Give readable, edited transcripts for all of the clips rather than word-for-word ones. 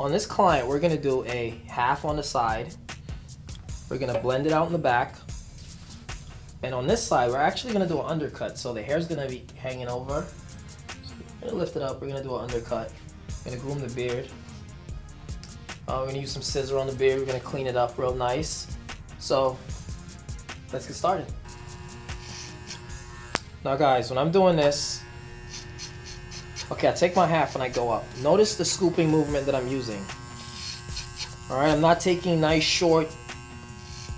On this client, we're gonna do a half on the side. We're gonna blend it out in the back. And on this side, we're actually gonna do an undercut. So the hair's gonna be hanging over. So we're gonna lift it up, we're gonna do an undercut. We're gonna groom the beard. We're gonna use some scissor on the beard. We're gonna clean it up real nice. So let's get started. Now guys, when I'm doing this, okay, I take my half and I go up. Notice the scooping movement that I'm using. Alright, I'm not taking nice short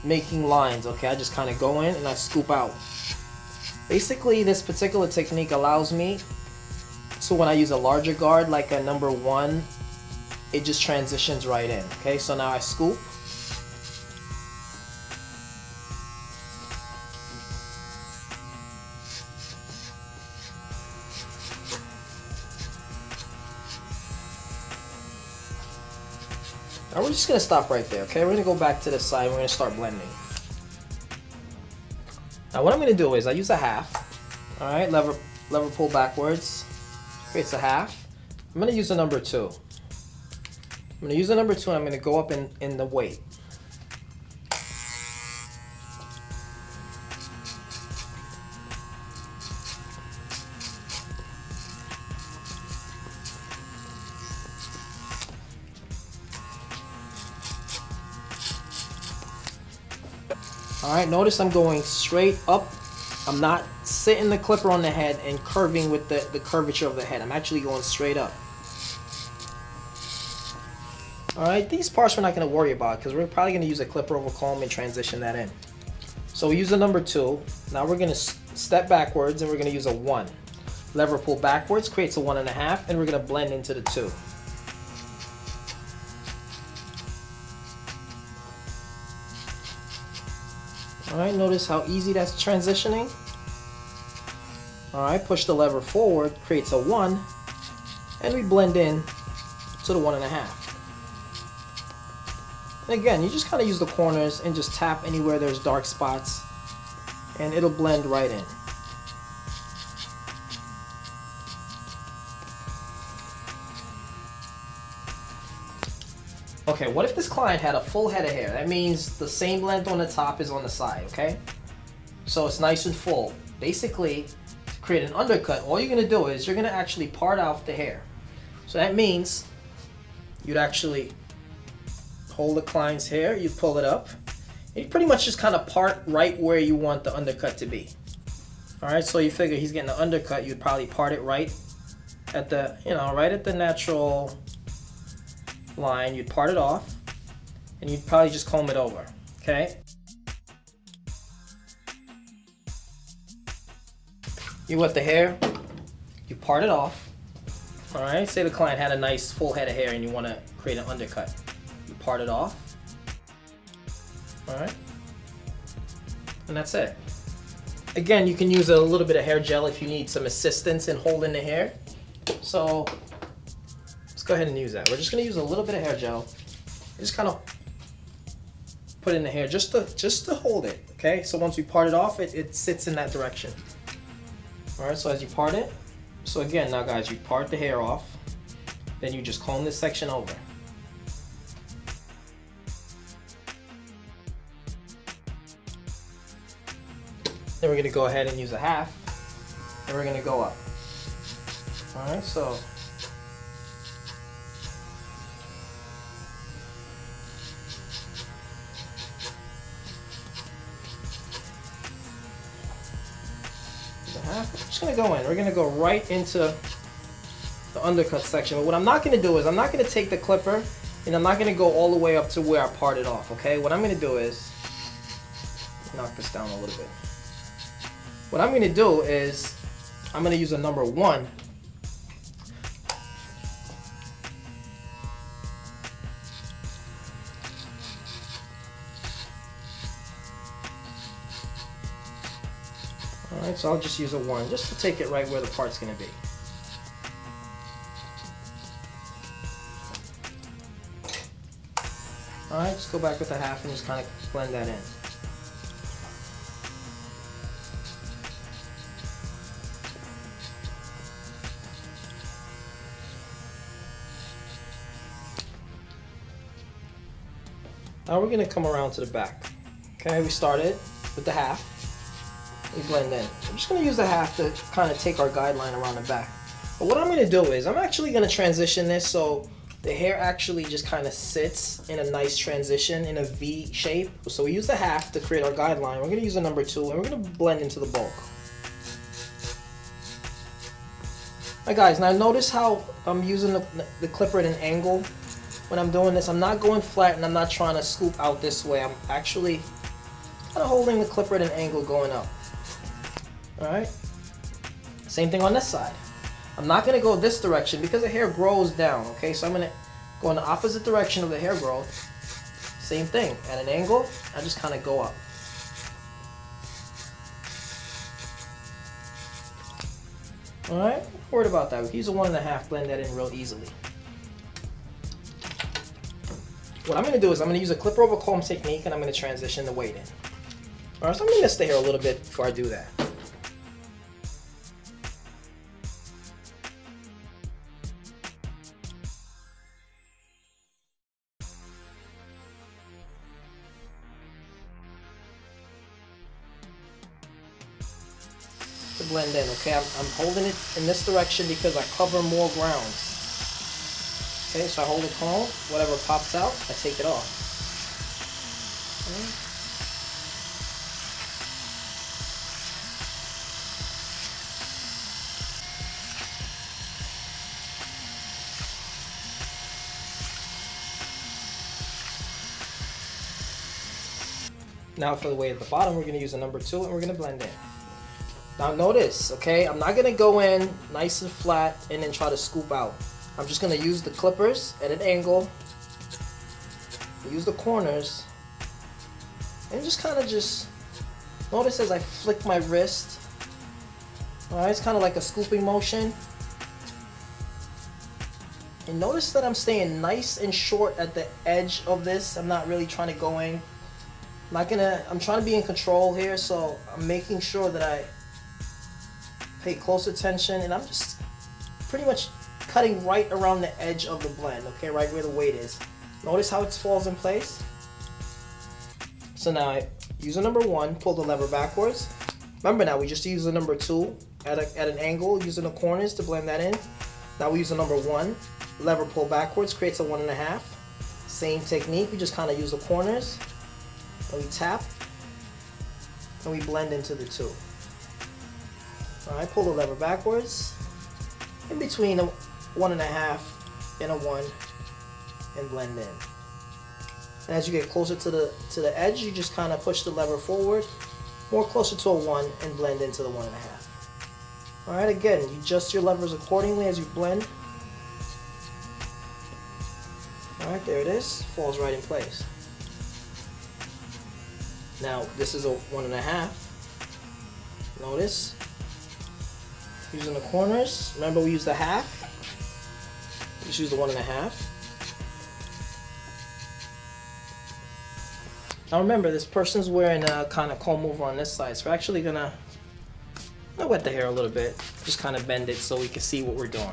making lines, okay? I just kind of go in and I scoop out. Basically, this particular technique allows me to, when I use a larger guard like a number 1, it just transitions right in, okay? So now I scoop. Now we're just gonna stop right there, okay? We're gonna go back to the side, we're gonna start blending. Now what I'm gonna do is I use a half, all right? Lever pull backwards, creates a half. I'm gonna use a number 2. I'm gonna use a number 2 and I'm gonna go up in the weight. Alright, notice I'm going straight up. I'm not sitting the clipper on the head and curving with the curvature of the head. I'm actually going straight up. Alright, these parts we're not going to worry about because we're probably going to use a clipper over comb and transition that in. So we use a number 2. Now we're going to step backwards and we're going to use a 1. Lever pull backwards creates a 1.5 and we're going to blend into the 2. Alright, notice how easy that's transitioning. Alright, push the lever forward, creates a 1, and we blend in to the 1.5. And again, you just kind of use the corners and just tap anywhere there's dark spots, and it'll blend right in. Okay, what if this client had a full head of hair? That means the same length on the top is on the side, okay? So it's nice and full. Basically, to create an undercut, all you're gonna do is you're gonna actually part off the hair. So that means you'd actually hold the client's hair, you pull it up, and you pretty much just kind of part right where you want the undercut to be. All right, so you figure he's getting an undercut, you'd probably part it right at the, right at the natural line. You'd part it off and you'd probably just comb it over, okay? You wet the hair, you part it off. All right, say the client had a nice full head of hair and you want to create an undercut. You part it off, all right? And that's it. Again, you can use a little bit of hair gel if you need some assistance in holding the hair. So let's go ahead and use that. We're just gonna use a little bit of hair gel. Just kind of put in the hair just to hold it, okay? So once we part it off, it sits in that direction. All right, so as you part it, so again, now guys, you part the hair off, then you just comb this section over. Then we're gonna go ahead and use a half, and we're gonna go up. All right, so I'm just gonna go in. We're gonna go right into the undercut section. But what I'm not gonna do is I'm not gonna take the clipper and I'm not gonna go all the way up to where I parted off, okay? What I'm gonna do is knock this down a little bit. What I'm gonna do is I'm gonna use a number 1. Alright, so I'll just use a 1 just to take it right where the part's going to be. Alright, just go back with the half and just kind of blend that in. Now we're gonna come around to the back. Okay, we started with the half. We blend in. I'm just gonna use the half to kind of take our guideline around the back. But what I'm gonna do is I'm actually gonna transition this so the hair actually just kind of sits in a nice transition in a V shape. So we use the half to create our guideline. We're gonna use the number 2 and we're gonna blend into the bulk. Alright guys, now notice how I'm using the clipper at an angle. When I'm doing this, I'm not going flat and I'm not trying to scoop out this way. I'm actually kind of holding the clipper at an angle going up. Alright? Same thing on this side. I'm not going to go this direction because the hair grows down, okay? So I'm going to go in the opposite direction of the hair growth. Same thing. At an angle, I just kind of go up. Alright? Not worried about that. We can use a 1.5, blend that in real easily. What I'm going to do is I'm going to use a clipper over comb technique and I'm going to transition the weight in. Alright, so I'm going to mist the hair a little bit before I do that. To blend in, okay? I'm holding it in this direction because I cover more grounds. Okay, so I hold the comb, whatever pops out, I take it off. Okay. Now for the way at the bottom, we're going to use a number 2 and we're going to blend in. Now notice, okay, I'm not going to go in nice and flat and then try to scoop out. I'm just going to use the clippers at an angle, use the corners, and just kind of just notice as I flick my wrist. Alright, it's kind of like a scooping motion. And notice that I'm staying nice and short at the edge of this. I'm not really trying to go in. I'm trying to be in control here, so I'm making sure that I pay close attention, and I'm just pretty much cutting right around the edge of the blend, okay, right where the weight is. Notice how it falls in place. So now I use a number 1, pull the lever backwards. Remember now, we just use the number 2 at an angle, using the corners to blend that in. Now we use the number 1, lever pull backwards, creates a 1.5. Same technique, we just kind of use the corners, and we tap, and we blend into the 2. Alright, pull the lever backwards, in between a 1.5 and a 1, and blend in. And as you get closer to the edge, you just kind of push the lever forward, more closer to a 1, and blend into the 1.5. Alright, again, you adjust your levers accordingly as you blend. Alright, there it is, falls right in place. Now, this is a 1.5. Notice, using the corners. Remember, we use the half. Just use the 1.5. Now remember, this person's wearing a kind of comb over on this side, so we're actually gonna wet the hair a little bit, just kind of bend it so we can see what we're doing.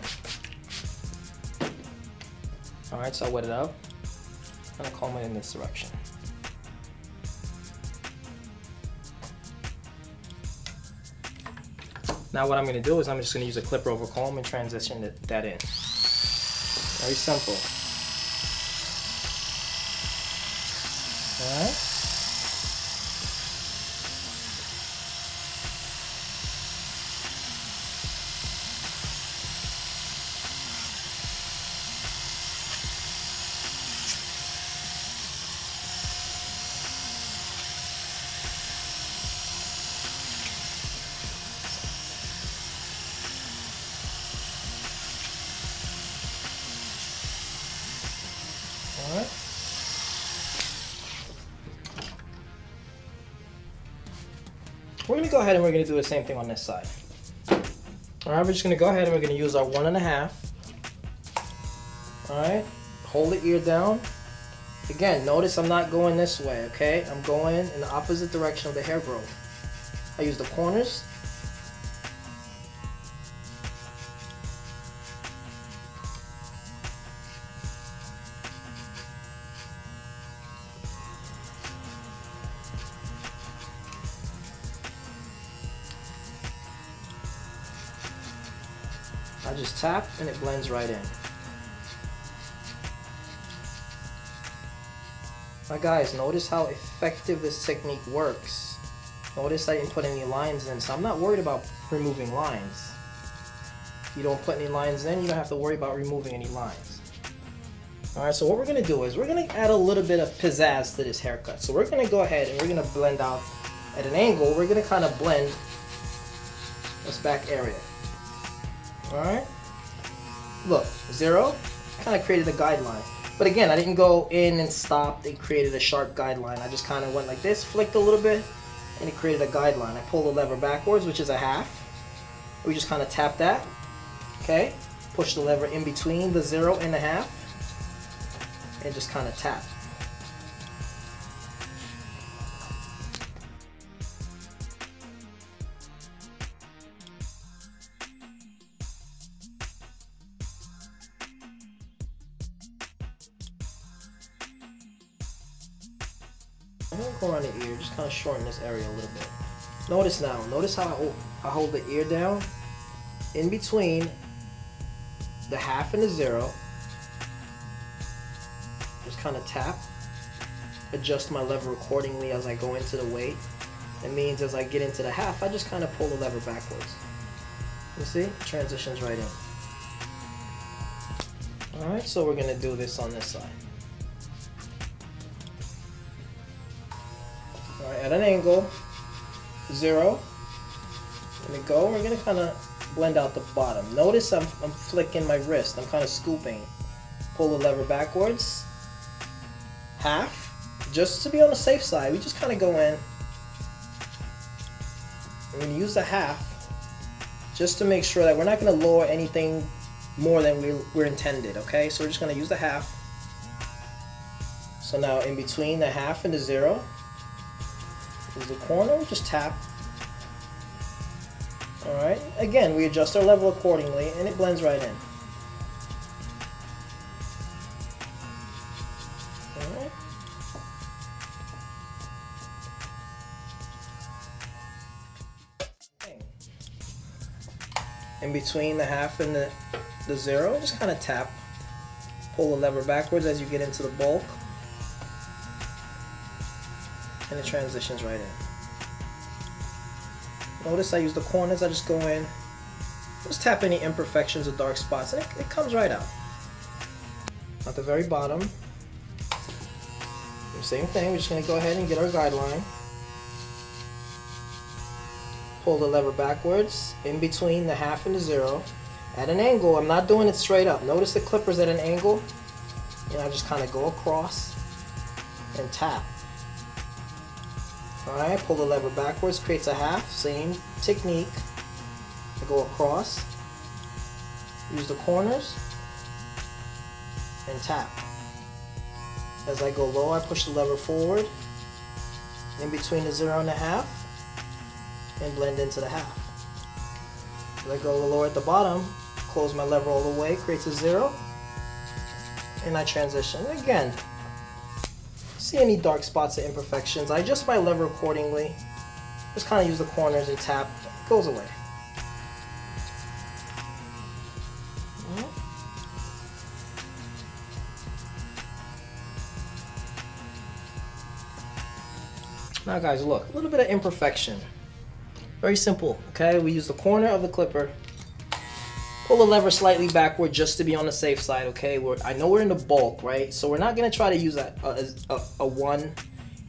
All right, so I wet it up. I'm gonna comb it in this direction. Now what I'm going to do is I'm just going to use a clipper over comb and transition that in. Very simple. Alright. Alright. We're going to go ahead and we're going to do the same thing on this side. Alright, we're just going to go ahead and we're going to use our 1.5. Alright, hold the ear down. Again, notice I'm not going this way, okay? I'm going in the opposite direction of the hair growth. I use the corners. I just tap and it blends right in. Now guys, notice how effective this technique works. Notice I didn't put any lines in, so I'm not worried about removing lines. If you don't put any lines in, you don't have to worry about removing any lines. Alright, so what we're going to do is we're going to add a little bit of pizzazz to this haircut. So we're going to go ahead and we're going to blend out at an angle. We're going to kind of blend this back area. Alright, look, 0, kind of created a guideline. But again, I didn't go in and stopped and created a sharp guideline. I just kind of went like this, flicked a little bit, and it created a guideline. I pulled the lever backwards, which is a half. We just kind of tap that, okay? Push the lever in between the 0 and the half, and just kind of tap. I'm going to go around the ear, just kind of shorten this area a little bit. Notice now, notice how I hold the ear down in between the half and the 0. Just kind of tap, adjust my lever accordingly as I go into the weight. It means as I get into the half, I just kind of pull the lever backwards. You see? It transitions right in. Alright, so we're going to do this on this side. Alright, at an angle, 0. Let me go. We're going to kind of blend out the bottom. Notice I'm flicking my wrist. I'm kind of scooping. Pull the lever backwards. Half. Just to be on the safe side, we just kind of go in. We're going to use the half just to make sure that we're not going to lower anything more than we're intended, okay? So we're just going to use the half. So now in between the half and the 0 is the corner. We just tap. Alright, again, we adjust our level accordingly and it blends right in. Alright. In between the half and the 0, just kind of tap. Pull the lever backwards as you get into the bulk. And it transitions right in. Notice I use the corners, I just go in, just tap any imperfections or dark spots, and it comes right out. At the very bottom, the same thing, we're just going to go ahead and get our guideline. Pull the lever backwards, in between the half and the 0. At an angle, I'm not doing it straight up. Notice the clipper's at an angle, and I just kind of go across and tap. Alright, pull the lever backwards, creates a half, same technique. I go across, use the corners, and tap. As I go low, I push the lever forward, in between the 0 and the half, and blend into the half. As I go lower at the bottom, close my lever all the way, creates a 0, and I transition. Again, see any dark spots or imperfections, I adjust my lever accordingly. Just kind of use the corners and tap. It goes away. Now guys, look, a little bit of imperfection. Very simple, okay? We use the corner of the clipper, pull the lever slightly backward just to be on the safe side, okay? I know we're in the bulk, right? So we're not gonna try to use a 1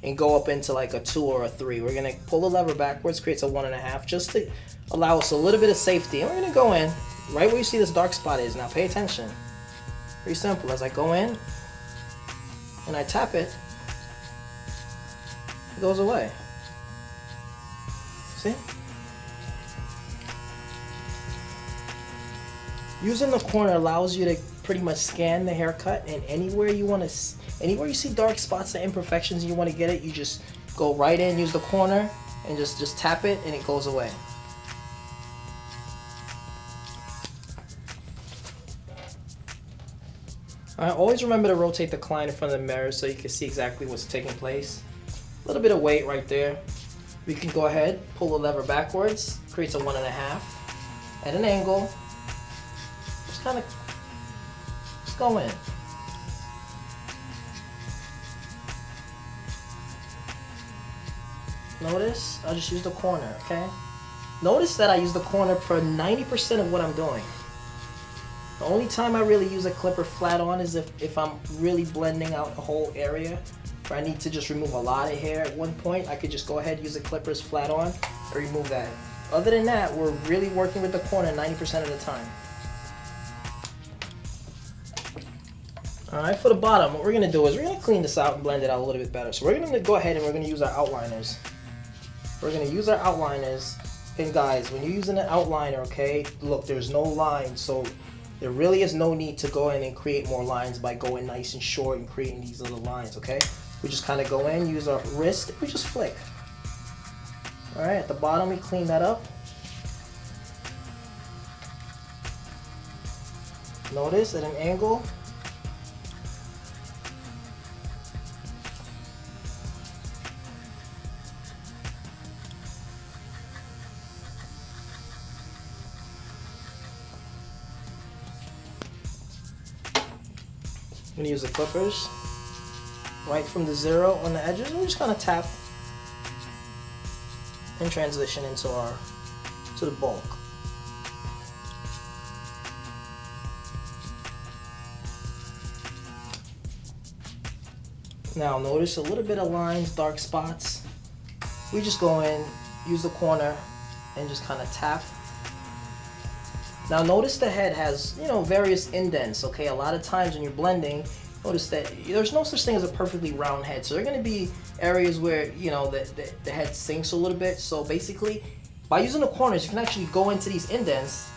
and go up into like a 2 or a 3. We're gonna pull the lever backwards, creates a 1.5, just to allow us a little bit of safety. And we're gonna go in, right where you see this dark spot is. Now pay attention. Very simple, as I go in, and I tap it, it goes away. See? Using the corner allows you to pretty much scan the haircut, and anywhere you see dark spots or imperfections and you want to get it, you just go right in, use the corner, and just tap it, and it goes away. Alright, always remember to rotate the client in front of the mirror so you can see exactly what's taking place. A little bit of weight right there. We can go ahead, pull the lever backwards, creates a 1.5 at an angle. Just kind of, just go in. Notice, I'll just use the corner, okay? Notice that I use the corner for 90% of what I'm doing. The only time I really use a clipper flat on is if I'm really blending out a whole area where I need to just remove a lot of hair at one point. I could just go ahead and use the clippers flat on and remove that. Other than that, we're really working with the corner 90% of the time. Alright, for the bottom, what we're going to do is we're going to clean this out and blend it out a little bit better. So we're going to go ahead and we're going to use our outliners. We're going to use our outliners. And guys, when you're using an outliner, okay, look, there's no line, so there really is no need to go in and create more lines by going nice and short and creating these little lines, okay? We just kind of go in, use our wrist, we just flick. All right, at the bottom, we clean that up. Notice at an angle. I'm gonna use the clippers right from the zero on the edges. We're just gonna tap and transition into the bulk. Now notice a little bit of lines, dark spots. We just go in, use the corner, and just kind of tap. Now notice the head has, you know, various indents, okay? A lot of times when you're blending, notice that there's no such thing as a perfectly round head. So there are gonna be areas where, you know, the head sinks a little bit. So basically, by using the corners, you can actually go into these indents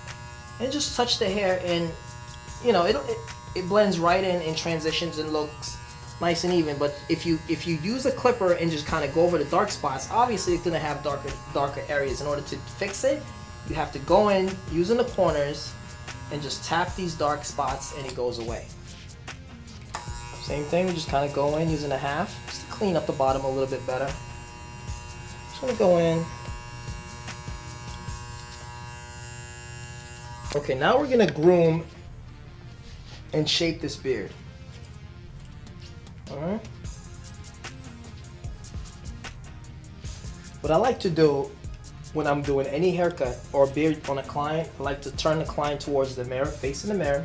and just touch the hair and, you know, it blends right in and transitions and looks nice and even. But if you use a clipper and just kind of go over the dark spots, obviously it's gonna have darker areas. In order to fix it, you have to go in using the corners and just tap these dark spots and it goes away. Same thing, we just kind of go in using a half just to clean up the bottom a little bit better. Just gonna go in. Okay, now we're gonna groom and shape this beard. Alright. What I like to do when I'm doing any haircut or beard on a client, I like to turn the client towards the mirror, facing the mirror.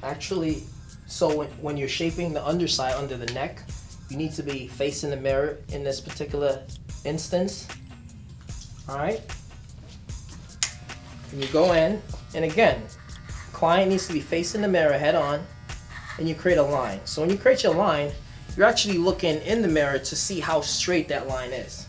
Actually, so when you're shaping the underside under the neck, you need to be facing the mirror in this particular instance. All right. And you go in, and again, client needs to be facing the mirror head on, and you create a line. So when you create your line, you're actually looking in the mirror to see how straight that line is.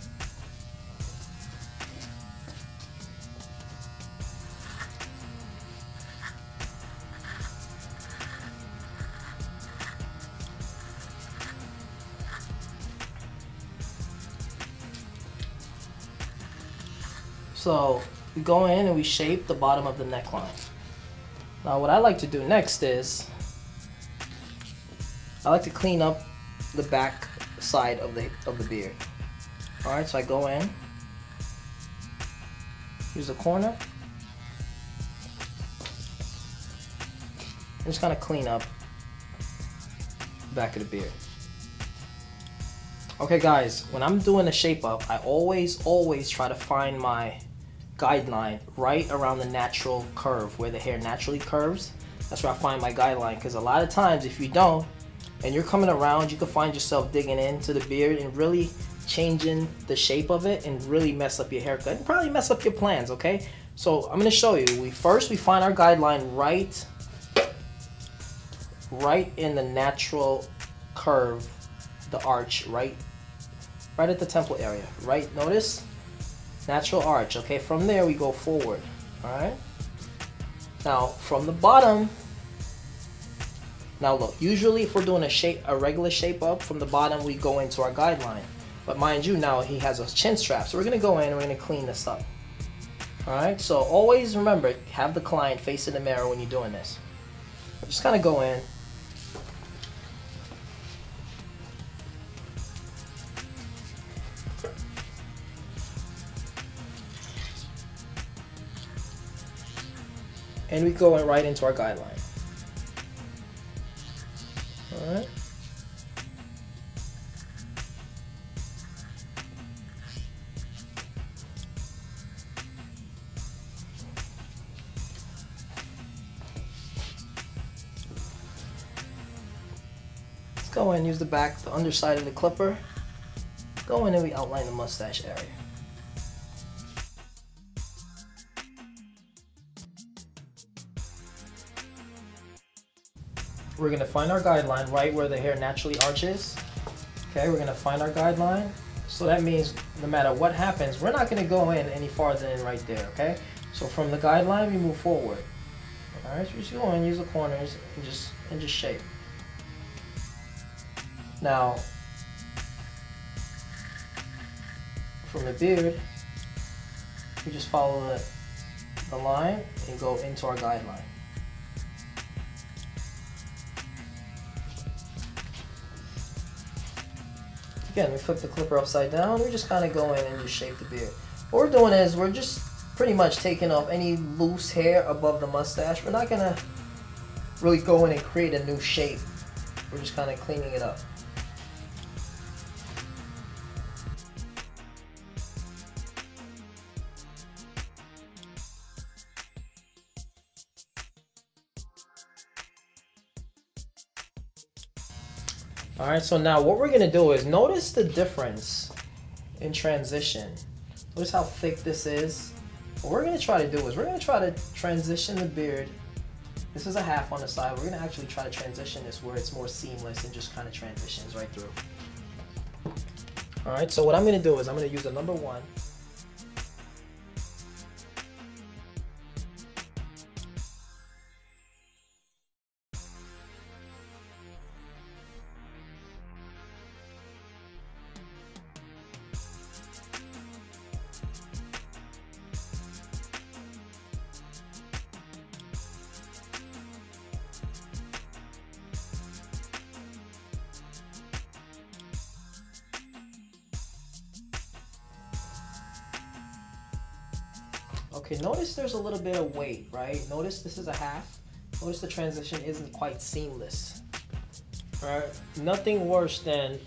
So we go in and we shape the bottom of the neckline. Now what I like to do next is I like to clean up the back side of the beard. All right, so I go in, use a corner, and just kind of clean up the back of the beard. Okay guys, when I'm doing a shape up, I always try to find my guideline right around the natural curve, where the hair naturally curves. That's where I find my guideline, because a lot of times if you don't, and you're coming around, you can find yourself digging into the beard and really changing the shape of it and really mess up your haircut and probably mess up your plans, okay? So I'm going to show you. First we find our guideline right in the natural curve, the arch, right at the temple area, right? Notice? Natural arch, okay? From there we go forward, all right? Now from the bottom, now look, usually if we're doing a regular shape up, from the bottom we go into our guideline. But mind you, now he has a chin strap, so we're gonna go in and we're gonna clean this up. All right, so always remember, have the client facing the mirror when you're doing this. Just kind of go in. And we go right into our guideline. All right. Let's go in and use the underside of the clipper. Go in and we outline the mustache area. We're going to find our guideline right where the hair naturally arches. Okay, we're going to find our guideline. So that means no matter what happens, we're not going to go in any farther than right there, okay? So from the guideline, we move forward. All right, so we just go in, use the corners, and just shape. Now, from the beard, we just follow the line and go into our guideline. Again, we flip the clipper upside down. We just kind of go in and just shape the beard. What we're doing is we're just pretty much taking off any loose hair above the mustache. We're not gonna really go in and create a new shape. We're just kind of cleaning it up. Alright, so now what we're going to do is notice the difference in transition. Notice how thick this is. What we're going to try to do is we're going to try to transition the beard. This is a half on the side. We're going to actually try to transition this where it's more seamless and just kind of transitions right through. Alright, so what I'm going to do is I'm going to use the number 1. Okay, notice there's a little bit of weight, right? Notice this is a half. Notice the transition isn't quite seamless. All right, nothing worse than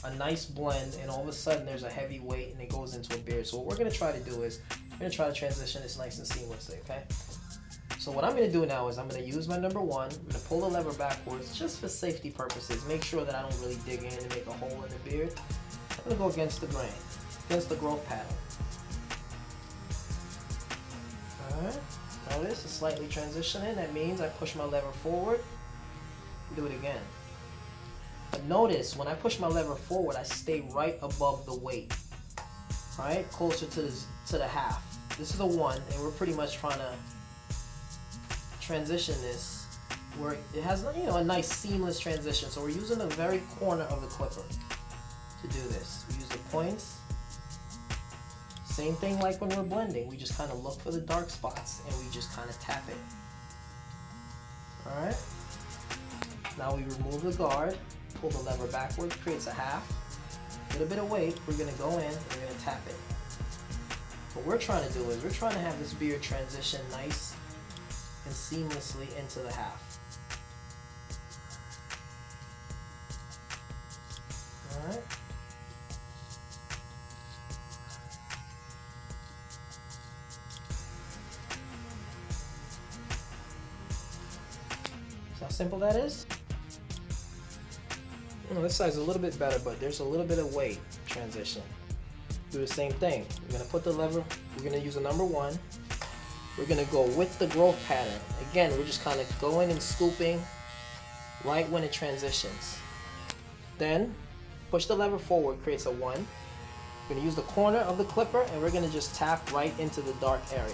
a nice blend and all of a sudden there's a heavy weight and it goes into a beard. So what we're gonna try to do is we're gonna try to transition this nice and seamlessly, okay? So what I'm gonna do now is I'm gonna use my number 1. I'm gonna pull the lever backwards just for safety purposes. Make sure that I don't really dig in and make a hole in the beard. I'm gonna go against the grain, against the growth pattern. Alright, notice it's slightly transitioning. That means I push my lever forward. Do it again. But notice when I push my lever forward, I stay right above the weight. Alright, closer to the half. This is a 1, and we're pretty much trying to transition this where it has, you know, a nice seamless transition. So we're using the very corner of the clipper to do this. We use the points. Same thing like when we're blending. We just kind of look for the dark spots and we just kind of tap it. Alright. Now we remove the guard, pull the lever backwards, creates a half. A little bit of weight, we're going to go in and we're going to tap it. What we're trying to do is we're trying to have this beard transition nice and seamlessly into the half. Alright. How simple that is? You know, this side's a little bit better, but there's a little bit of weight transition. Do the same thing. We're gonna put the lever, we're gonna use the number 1. We're gonna go with the growth pattern. Again, we're just kind of going and scooping right when it transitions. Then, push the lever forward, creates a 1. We're gonna use the corner of the clipper and we're gonna just tap right into the dark area.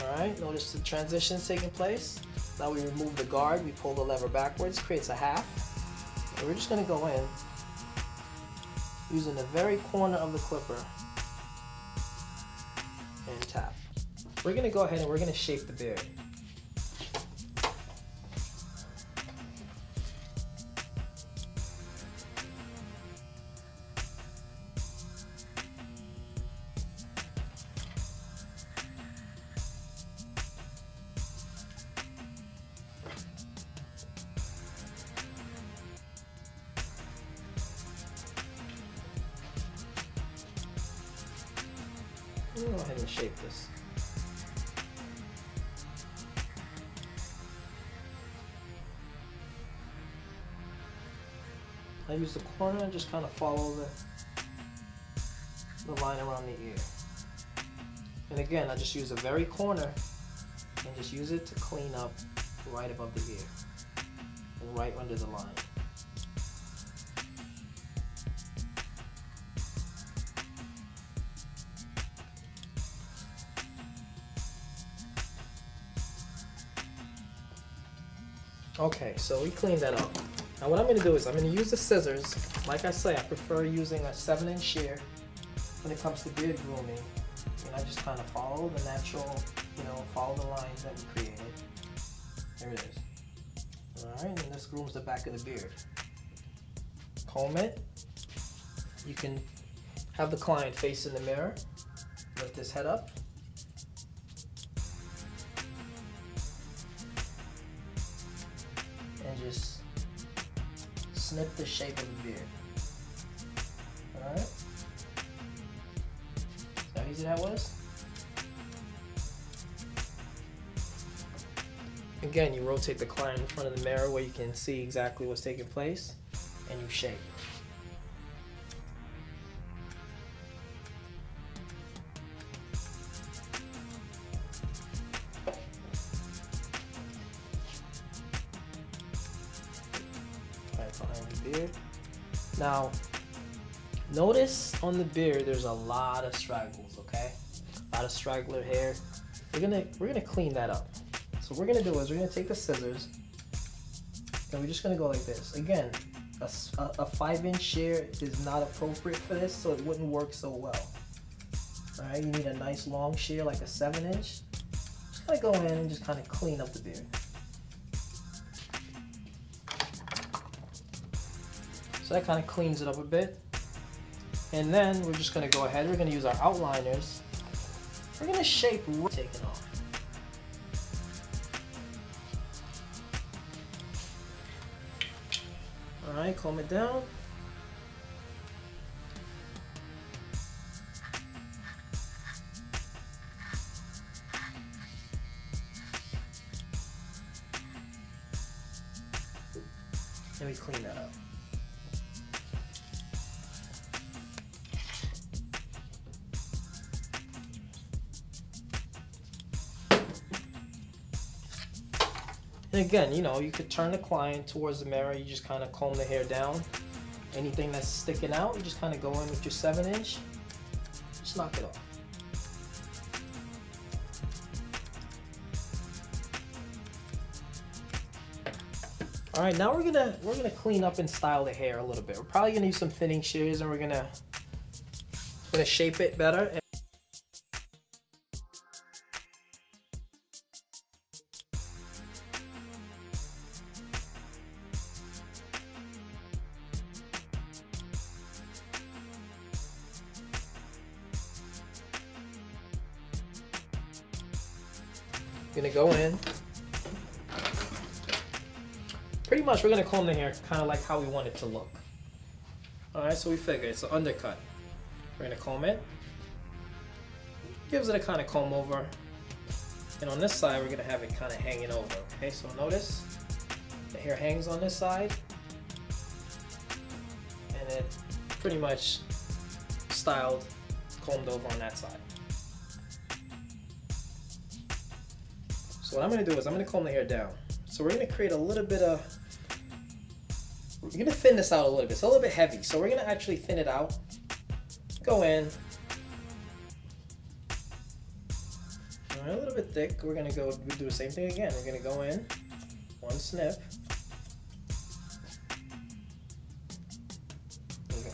Alright, notice the transition's taking place. Now we remove the guard, we pull the lever backwards, creates a half. And we're just going to go in using the very corner of the clipper and tap. We're going to go ahead and we're going to shape the beard. Let me go ahead and shape this. I use the corner and just kind of follow the line around the ear. And again, I just use the very corner and just use it to clean up right above the ear and right under the line. Okay, so we cleaned that up. Now what I'm going to do is I'm going to use the scissors. Like I say, I prefer using a 7-inch shear when it comes to beard grooming. And I just kind of follow the natural, follow the lines that we created. There it is. Alright, and this grooms the back of the beard. Comb it. You can have the client face in the mirror. Lift his head up. And just snip the shape of the beard. Alright? See how easy that was? Again, you rotate the client in front of the mirror where you can see exactly what's taking place, and you shape. Behind the beard. Now, notice on the beard there's a lot of straggles, okay? A lot of straggler hair. We're gonna clean that up. So what we're gonna do is we're gonna take the scissors and we're just gonna go like this. Again, a 5-inch shear is not appropriate for this, so it wouldn't work so well. All right, you need a nice long shear like a 7-inch. Just gonna go in and just kind of clean up the beard. So that kind of cleans it up a bit. And then we're just going to go ahead, we're going to use our outliners. We're going to shape taking off. Alright, comb it down. And we clean that up. And again, you could turn the client towards the mirror. You just kind of comb the hair down. Anything that's sticking out, you just kind of go in with your 7-inch. Just knock it off. All right, now we're gonna clean up and style the hair a little bit. We're probably gonna use some thinning shears, and we're gonna shape it better. Gonna go in. Pretty much we're gonna comb the hair kind of like how we want it to look. Alright, so we figure it's an undercut. We're gonna comb it. Gives it a kind of comb over. And on this side we're gonna have it kind of hanging over. Okay, so notice the hair hangs on this side. And it pretty much styled, combed over on that side. So what I'm going to do is I'm going to comb the hair down. So we're going to create a little bit of, we're going to thin this out a little bit. It's a little bit heavy, so we're going to actually thin it out. Go in. All right, a little bit thick. We're going to do the same thing again. We're going to go in, one snip. There we go.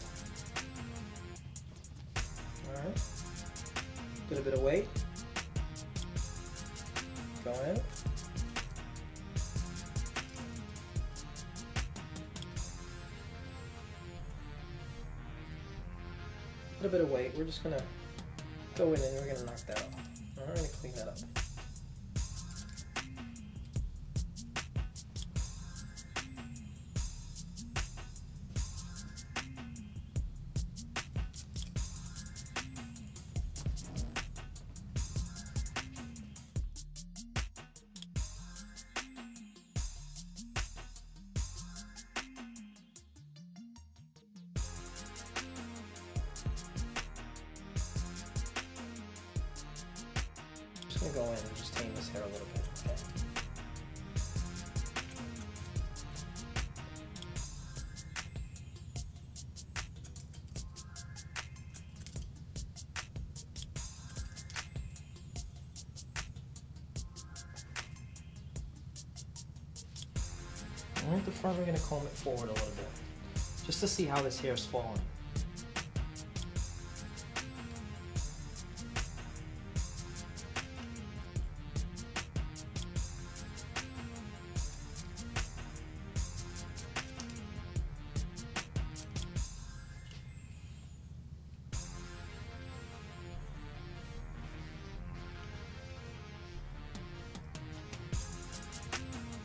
All right, get a bit of weight. Go in. A little bit of weight. We're just gonna go in and we're gonna knock that off. All right, we're gonna clean that up. I'm gonna go in and just tame this hair a little bit, okay? And at the front, we're gonna comb it forward a little bit, just to see how this hair is falling.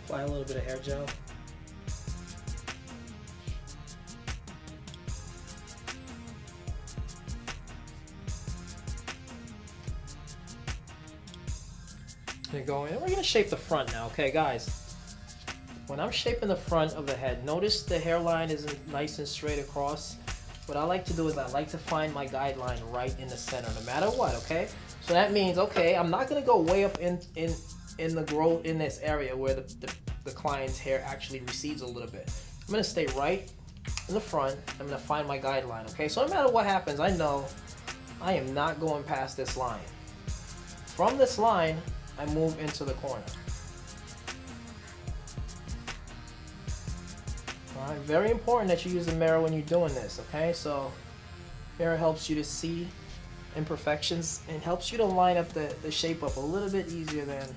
Apply a little bit of hair gel. Go in. We're gonna shape the front now, okay, guys? When I'm shaping the front of the head, notice the hairline isn't nice and straight across. What I like to do is I like to find my guideline right in the center, no matter what, okay? So that means, okay, I'm not gonna go way up in the growth in this area where the client's hair actually recedes a little bit. I'm gonna stay right in the front. I'm gonna find my guideline, okay? So no matter what happens, I know I am not going past this line. From this line, I move into the corner. All right, very important that you use the mirror when you're doing this, okay? So mirror helps you to see imperfections and helps you to line up the shape up a little bit easier than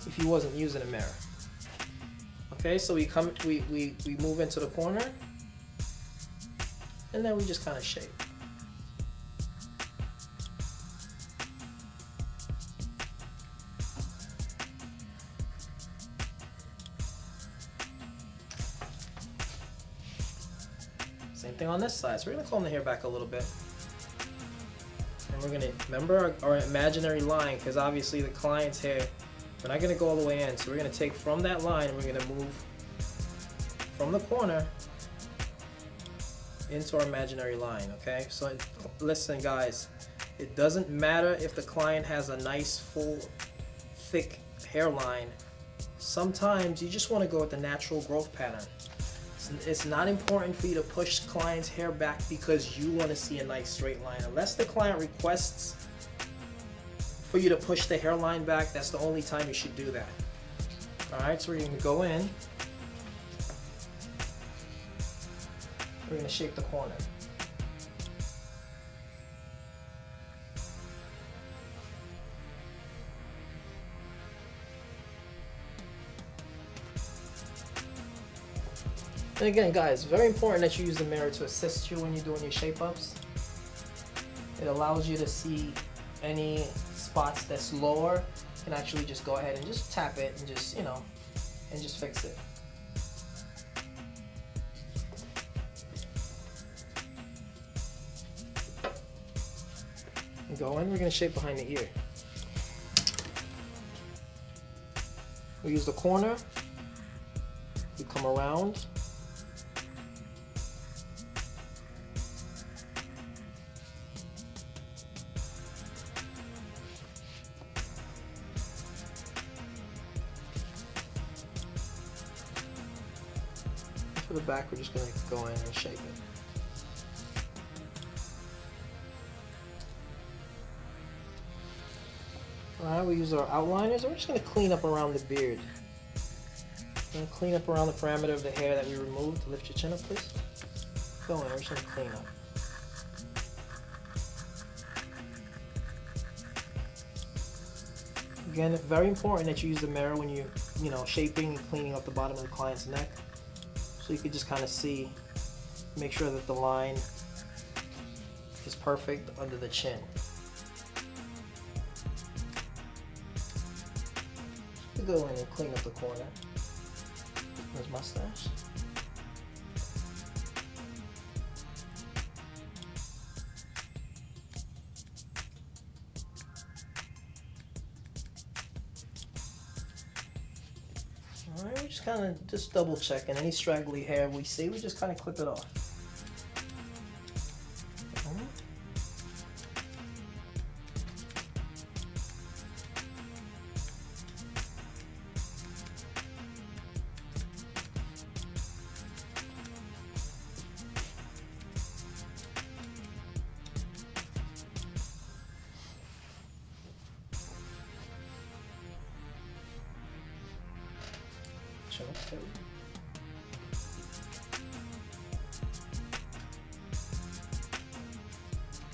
if you wasn't using a mirror. Okay, so we move into the corner and then we just kind of shape. Same thing on this side. So we're gonna comb the hair back a little bit. And we're gonna remember our imaginary line, because obviously the client's hair, we're not gonna go all the way in. So we're gonna take from that line and we're gonna move from the corner into our imaginary line, okay? So listen guys, it doesn't matter if the client has a nice full thick hairline. Sometimes you just wanna go with the natural growth pattern. It's not important for you to push the client's hair back because you want to see a nice straight line. Unless the client requests for you to push the hairline back, that's the only time you should do that. Alright, so we're going to go in. We're going to shape the corner. And again, guys, very important that you use the mirror to assist you when you're doing your shape ups. It allows you to see any spots that's lower. You can actually just go ahead and just tap it and just, you know, and just fix it. And go in, we're going to shape behind the ear. We use the corner, we come around. For the back, we're just going to go in and shape it. Alright, we use our outliners, and we're just going to clean up around the beard. We're going to clean up around the parameter of the hair that we removed. Lift your chin up, please. Go in, we're just going to clean up. Again, it's very important that you use the mirror when you know, shaping and cleaning up the bottom of the client's neck. So you can just kind of see, make sure that the line is perfect under the chin. You go in and clean up the corner. His mustache. Alright, we just kind of just double check, and any straggly hair we see, we just kind of clip it off. chin looks good.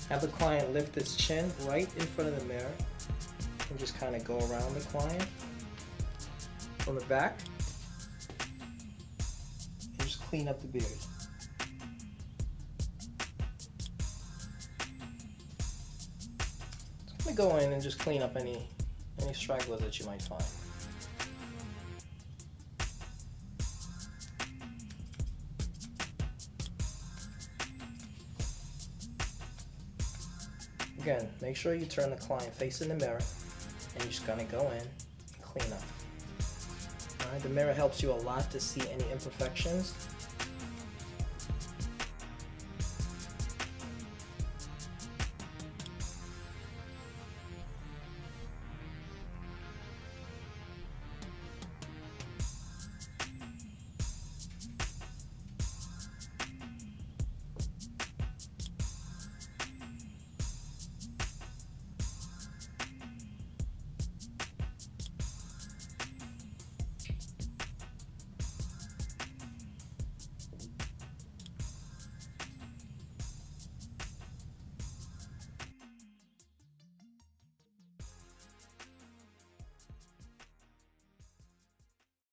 Have the client lift his chin right in front of the mirror and just kind of go around the client from the back and just clean up the beard. So I'm going to go in and just clean up any stragglers that you might find. Again, make sure you turn the client facing the mirror and you're just gonna go in and clean up. Alright, the mirror helps you a lot to see any imperfections